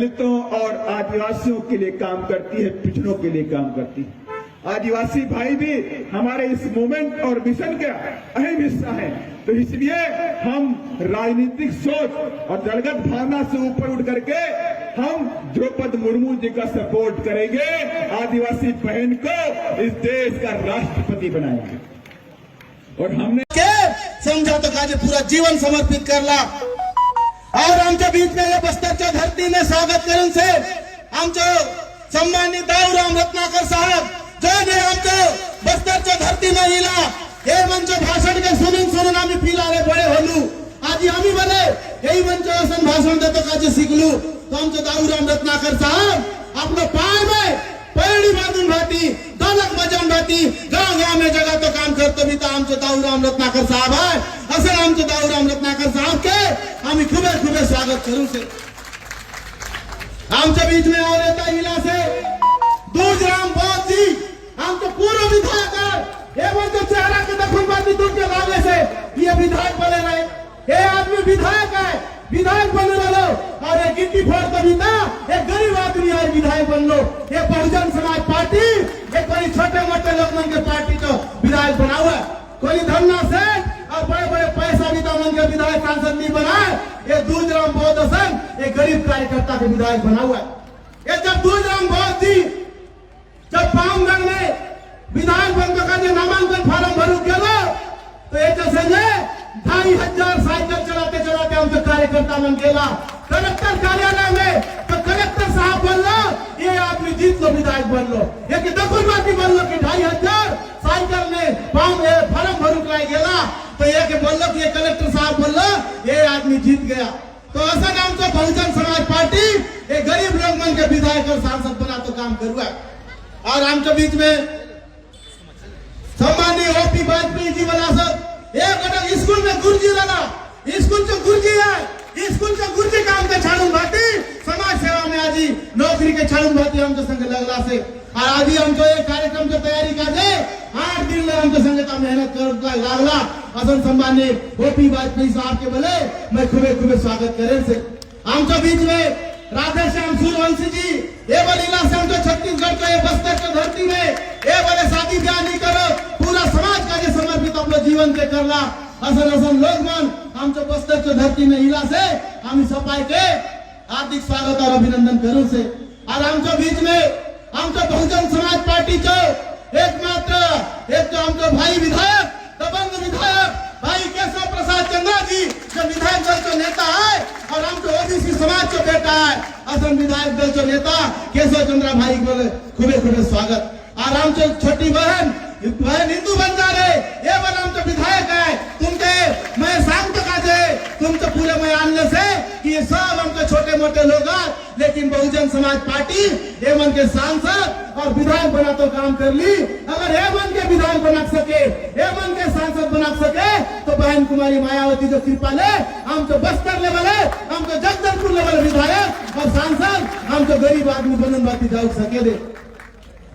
दलितों और आदिवासियों के लिए काम करती है, पिछड़ों के लिए काम करती है। आदिवासी भाई भी हमारे इस मूवमेंट और मिशन का अहम हिस्सा है। तो इसलिए हम राजनीतिक सोच और दलगत भावना से ऊपर उठ करके हम द्रौपदी मुर्मू जी का सपोर्ट करेंगे, आदिवासी बहन को इस देश का राष्ट्रपति बनाएंगे। और हमने समझौता का पूरा जीवन समर्पित करला और आमच्या बीच में बस्तरच्या धर्तीने स्वागत करून से आमचं सन्मानित दाऊराम रत्नाकर साहेब जो आमचं बस्तरच्या धर्तीने येला हे मंच भाषण के सुनून आम्ही पिलारे बळे होलू। आज आम्ही भले यही मंच असं भाषण देतो का जे शिकलू तो आमचं दाऊराम रत्नाकर साहेब आपलं पाय में पैडी बांधून भाती दलक बजावून भाती गाव में जगह तो काम करतो मी तर आमचं दाऊराम रत्नाकर साहेब आहे। असं आमचं दाऊराम रत्नाकर साहेब के आम्ही खूबे खूबे स्वागत करू से आमच्या बीच में और येता इला से दूधराम बोध जी आमचं पूर्व विधायक है। ये तो चेहरा के दखुन बाती दूर के लागे से ये विधायक बने रहे। ये आदमी विधायक है, विधायक बने रहो और एक गिट्टी फोड़ कविता एक गरीब आदमी है विधायक बन लो। ये बहुजन समाज पार्टी एक कोई छोटे मोटे लोग मन के पार्टी तो विधायक बना हुआ है। कोई धरना से और बड़े बड़े पैसा भी तो मन के विधायक सांसद नहीं बनाए। ये दूधराम बोध संघ एक गरीब कार्यकर्ता के विधायक बना हुआ है। ये जब दूधराम बोध जी जब पामगढ़ में विधायक बनने का जो नामांकन फार्म भरू केला तो याच्या संगे 2500 सायकल चलाते चलाते आमचे कार्यकर्ता मन गेला कलेक्टर कार्यालय में। तो कलेक्टर साहब बोललो ये आदमी जीत लो विधायक बनलो। ये कि दखुनबाजी बोललो कि 2500 सायकल में फार्म भरू के गेला तो ये कि बोललो कि ये कलेक्टर साहब बोललो ये आदमी जीत गया। तो असं आमचं बहुजन समाज पार्टी ये गरीब लोग मन के विधायक और सांसद बना तो काम करूआ। और आमच्या बीच में सम्माननीय ओपी वाजपेयी जी बना सब एक घटक स्कूल में गुरुजी रहा स्कूल जो गुरुजी है स्कूल जो गुरुजी काम के छाड़ून भाती समाज सेवा में आज नौकरी के छाड़ून भाती आमच्या संग लगला से और आज आमचो एक कार्यक्रम की तैयारी काजे 8 दिन में आमच्या संग का मेहनत कर लागला। असं सम्माननीय ओपी वाजपेयी साहब के बोले मैं खूबे खूबे स्वागत करें से आमच्या बीच में राधेश्याम सूर्यवंशी जी ये बलीला से हम तो छत्तीसगढ़ के बस्तर के धरती में ये बड़े शादी ब्याह नहीं करो पूरा समाज का जो समर्पित अपने जीवन के करला। असन लोग मन हम तो बस्तर के धरती में इला से हम सफाई के हार्दिक स्वागत और अभिनंदन करूं से और हम तो बीच में हम तो बहुजन समाज पार्टी जो एकमात्र एक तो हम तो भाई विधायक दबंग विधायक भाई केशव प्रसाद चंद्रा जी जो विधायक दल के नेता है और हम तो ओबीसी समाज के बेटा है। असम विधायक दल के नेता केशव चंद्रा भाई को खूबे खूबे स्वागत और हम तो छोटी बहन हिंदू बन जा रहे ये बन हम तो विधायक है तुमके मैं शाम तक आज तुम तो पूरे मैं आने से कि ये सब हम तो छोटे मोटे लोग हैं लेकिन बहुजन समाज पार्टी ये मन के सांसद और विधायक बना तो काम कर ली। अगर ये मन के विधायक बना सके ये मन के सांसद बना सके तो बहन कुमारी मायावती जो कृपा ले हम तो बस्तर लेवल है हम तो जगदलपुर लेवल विधायक और सांसद हम तो गरीब आदमी बनन बाती जाऊ सके दे।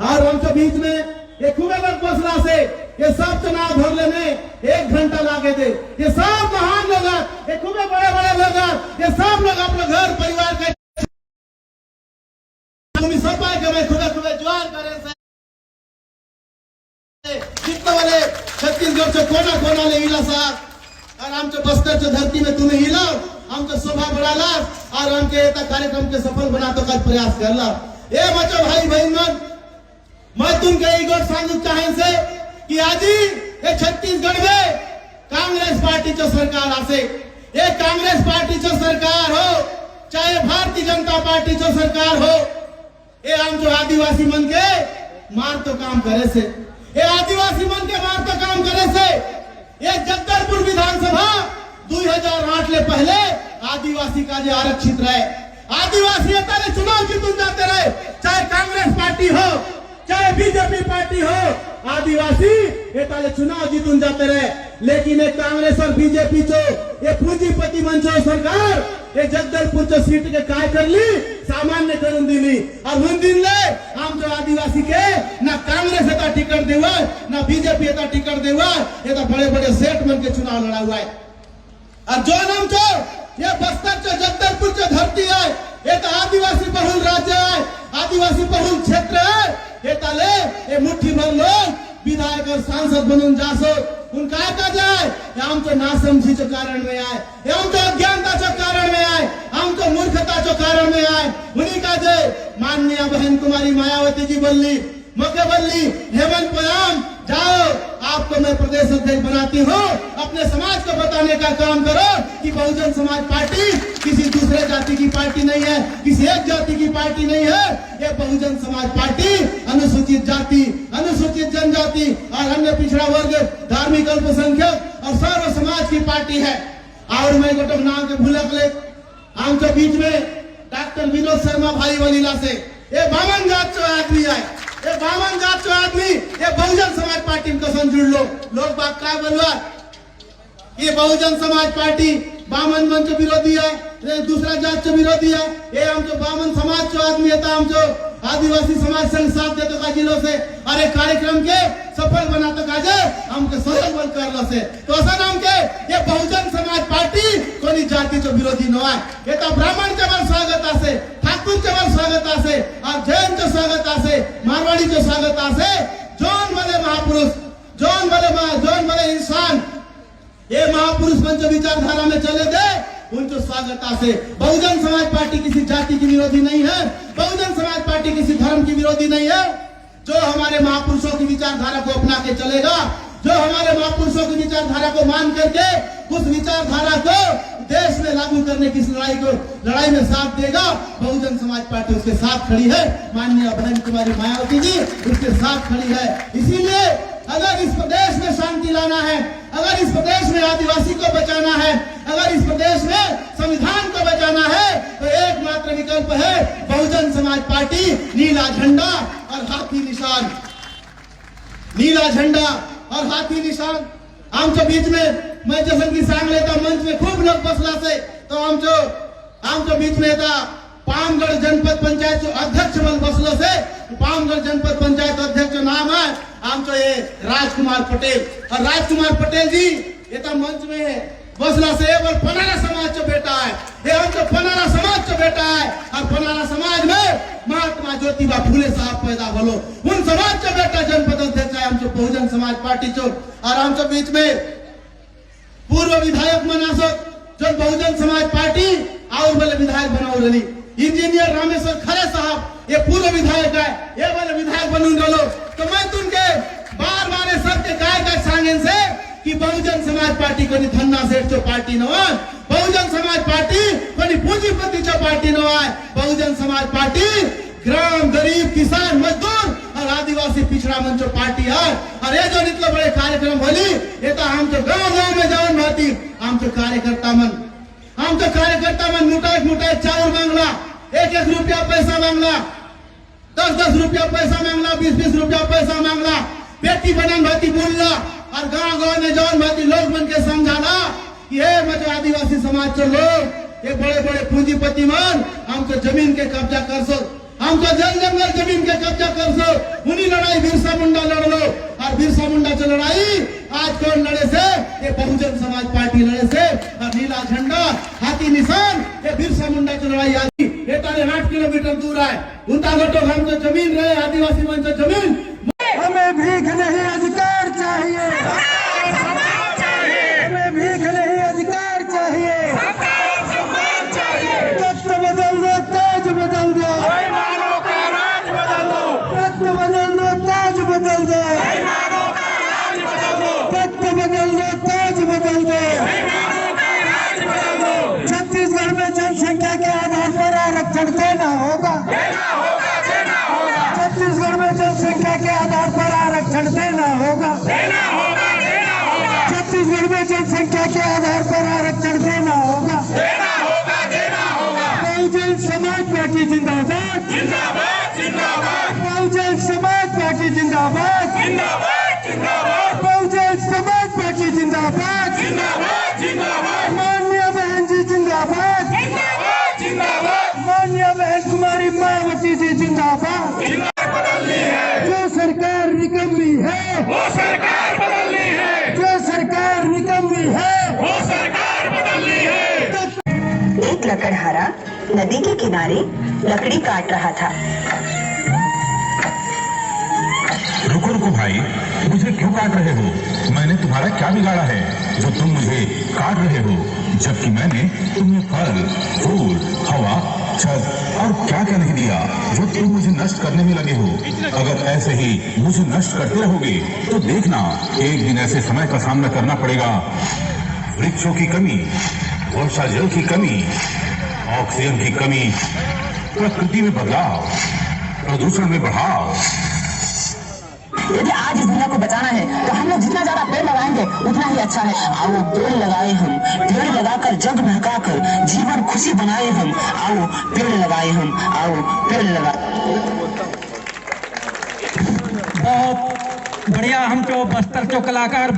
और हम तो बीच में ये खूबे लोग बसला से ये सब चुनाव भर लेने 1 घंटा लागे दे। ये सब महान लोग ये खूबे बड़े बड़े लोग ये सब लोग अपने घर परिवार के सब के मैं खुदा खुदा ज्वार करे से कितना वाले छत्तीसगढ़ से कोना कोना ले हिला साहब और हम तो बस्तर जो धरती में तुम्हें हिला हम तो शोभा बढ़ाला और हम के कार्यक्रम के सफल बना तो का प्रयास करला। ये बच्चों भाई बहन मन मैं तुमके एक और सांगू चाहे से कि आज ये छत्तीसगढ़ में कांग्रेस पार्टी जो सरकार आसे ये कांग्रेस पार्टी जो सरकार हो चाहे भारतीय जनता पार्टी जो सरकार हो ये हम जो आदिवासी मन के मार तो काम करे से ये आदिवासी मन के मार तो काम करे से ये जगदलपुर विधानसभा 2008 ले पहले आदिवासी का जो आरक्षित रहे आदिवासी ये चुनाव जीतून जाते रहे चाहे कांग्रेस पार्टी हो चाहे बीजेपी पार्टी हो आदिवासी ये ताले चुनाव जीतून जाते रहे। लेकिन एक कांग्रेस और बीजेपी जो ये पूंजीपति मंचो सरकार ये जगदलपुर जो सीट के काय कर ली सामान्य करून दिली और उन दिन ले हम जो आदिवासी के ना कांग्रेस एता टिकट देवा ना बीजेपी एता टिकट देवा ये तो बड़े बड़े सेठ मन के चुनाव लड़ा हुआ है। और जो नाम जो ये बस्तर जो जगदलपुर जो धरती है हे तर आदिवासी बहुल राज्य आहे, आदिवासी बहुल क्षेत्र आहे. हे ताले हे मुठ्ठीभर लोक विधायक और सांसद बनून जासो उन काय काज आहे. हे आमचं नासमझीचं कारण में आहे, हे आमचं अज्ञानताचं कारण में आहे, आमचं मूर्खताचं कारण में आहे. उन्हीं काज माननीय बहन कुमारी मायावती जी बोलली, मके बोलली, हेमंत पयाम जाओ, आपको मैं प्रदेश अध्यक्ष बनाती हूँ, अपने समाज को बताने का काम करो कि बहुजन समाज पार्टी किसी दूसरे जाति की पार्टी नहीं है, किसी एक जाति की पार्टी नहीं है. ये बहुजन समाज पार्टी अनुसूचित जाति, अनुसूचित जनजाति और अन्य पिछड़ा वर्ग, धार्मिक अल्पसंख्यक और सर्व समाज की पार्टी है. और मैं गोटक नाम के भूलक ले आमच्या बीच में डॉक्टर विनोद शर्मा भाई वलीला से ये बामन जात चो आदमी आहे, ये बामन जात चो आदमी ये बहुजन समाज पार्टी में कसन जुड़लो. लोग बात काय बोलवा ये बहुजन समाज पार्टी बामन मंच विरोधी आहे, दुसऱ्या जातचं विरोधी आहे. हे आमचं बामन समाजचं आदमी येतं, आमचं आदिवासी समाज संघ साथ देतो का जिलो से अरे कार्यक्रम के सफल बनातो का जे हमके सहल बल करलो से. तो असं नाम के ये बहुजन समाज पार्टी कोणी जातीचं विरोधी न आहे. हे तर ब्राह्मणच्या वर स्वागत असे, ठाकूरच्या वर स्वागत असे, और जैनचं स्वागत असे, मारवाडीचं स्वागत असे. जौन भले महापुरुष, जौन भले इंसान ये महापुरुष मंच विचारधारा में चले गए, उनका स्वागत आसे. बहुजन समाज पार्टी किसी जाति की विरोधी नहीं है, बहुजन समाज पार्टी किसी धर्म की विरोधी नहीं है. जो हमारे महापुरुषों की विचारधारा को अपना के चलेगा, जो हमारे महापुरुषों की विचारधारा को मान करके उस विचारधारा को देश में लागू करने की लड़ाई में साथ देगा, बहुजन समाज पार्टी उसके साथ खड़ी है. माननीय बहन कुमारी मायावती जी उसके साथ खड़ी है. इसीलिए अगर इस प्रदेश में शांति लाना है, अगर इस प्रदेश में आदिवासी को बचाना है, अगर इस प्रदेश में संविधान को बचाना है, तो एकमात्र विकल्प है बहुजन समाज पार्टी. नीला झंडा और हाथी निशान, नीला झंडा और हाथी निशान. आमच्या बीच में मैं जसं की सांगले तर मंच में खूप लोक बसला से, तो आमच्या बीच में था पामगढ़ जनपद पंचायत अध्यक्ष बन बसलो से. पामगढ़ जनपद पंचायत अध्यक्ष नाम है आमचं ये राजकुमार पटेल. और राजकुमार पटेल जी येता मंच में बसला से बोल पनारा समाजचं बेटा आहे, हे आमचं पनारा समाजचं बेटा आहे. और पनारा समाज में महात्मा ज्योतिबा फुले साहब पैदा होलो, उन समाजचं बेटा जनपद अध्यक्ष आहे आमचं बहुजन समाज पार्टीचं. और आमच्या बीच में पूर्व विधायक मनासक जो बहुजन समाज पार्टी और बोले विधायक बनाओ रही इंजीनियर रामेश्वर खरे साहब ये पूर्व विधायक है, ये वाले विधायक बनून रहो. तो मैं तुमके बार बार सबके काय सांगेन से कि बहुजन समाज पार्टी कोणी धन्ना सेठचो पार्टी न आहे, बहुजन समाज पार्टी कोणी पूंजीपतीचो पार्टी न आहे. बहुजन समाज पार्टी ग्राम गरीब किसान मजदूर और आदिवासी पिछड़ा मंचो पार्टी है. और ये जो इतने बड़े कार्यक्रम भली ये तो हम गाँव में जाऊन भाती आमचे कार्यकर्ता मन मुठाई चाउर मांगला, 1-1 रुपया पैसा मांगला, 10-10 रुपया पैसा मांगला, 20-20 रुपया पैसा मांगला. बेटी बनन भाती बोलला और गाँव में जाऊन भाती लोग मन के समझाना कि ये मतलब आदिवासी समाज के लोग ये बड़े बड़े पूंजीपति मन हमको जमीन के कब्जा कर सो, हमको जंगल जमीन के कब्जा कर सो. उन्हीं लड़ाई बिरसा मुंडा लड़ लो. और बिरसा मुंडा की लड़ाई आज कौन लड़े से, ये बहुजन समाज पार्टी लड़े से. और नीला झंडा हाथी निशान ये बिरसा मुंडा की लड़ाई आदि ये तारे 8 किलोमीटर दूर है. उनका घटो हमको जमीन रहे आदिवासी मन से जमीन. हमें भीख नहीं अधिकार चाहिए, हमें भीख नहीं अधिकार चाहिए. तत्व बदल दो, ताज बदल दो, तत्व बदल दो, ताज बदल दो, तत्व बदल दो, ताज बदल दो. छत्तीसगढ़ में जनसंख्या के आधार पर आरक्षण देना होगा, छत्तीसगढ़ में जनसंख्या के आधार पर आरक्षण देना होगा, छत्तीसगढ़ में जनसंख्या के आधार पर आरक्षण देना होगा. बहुजन समाज पार्टी जिंदाबाद, बहुजन समाज पार्टी जिंदाबाद, बहुजन समाज पार्टी जिंदाबाद, माननीय बहन जी जिंदाबाद, माननीय बहन कुमारी मायावती जी जिंदाबाद. जो सरकार निकम्मी है वो सरकार बदलनी है, जो सरकार निकम्मी है वो सरकार बदलनी है. एक लकड़हारा नदी के किनारे लकड़ी काट रहा था। रुको रुको भाई, मुझे क्यों काट रहे हो? मैंने तुम्हारा क्या बिगाड़ा है जो तुम मुझे काट रहे हो, जबकि मैंने तुम्हें फल, फूल, हवा, छत और क्या क्या नहीं दिया जो तुम मुझे नष्ट करने में लगे हो। अगर ऐसे ही मुझे नष्ट करते रहोगे तो देखना, एक दिन ऐसे समय का सामना करना पड़ेगा। वृक्षों की कमी, वर्षा जल की कमी, ऑक्सीजन की कमी, प्रकृति में बदलाव, प्रदूषण में बढ़ाव। यदि आज इस दुनिया को बचाना है तो हम लोग जितना ज्यादा पेड़ लगाएंगे उतना ही अच्छा है। आओ पेड़ लगाए हम, पेड़ लगाकर जग महकाकर जीवन खुशी बनाए हम। आओ पेड़ लगाए हम, आओ पेड़ लगा। बहुत बढ़िया, हम जो बस्तर जो कलाकार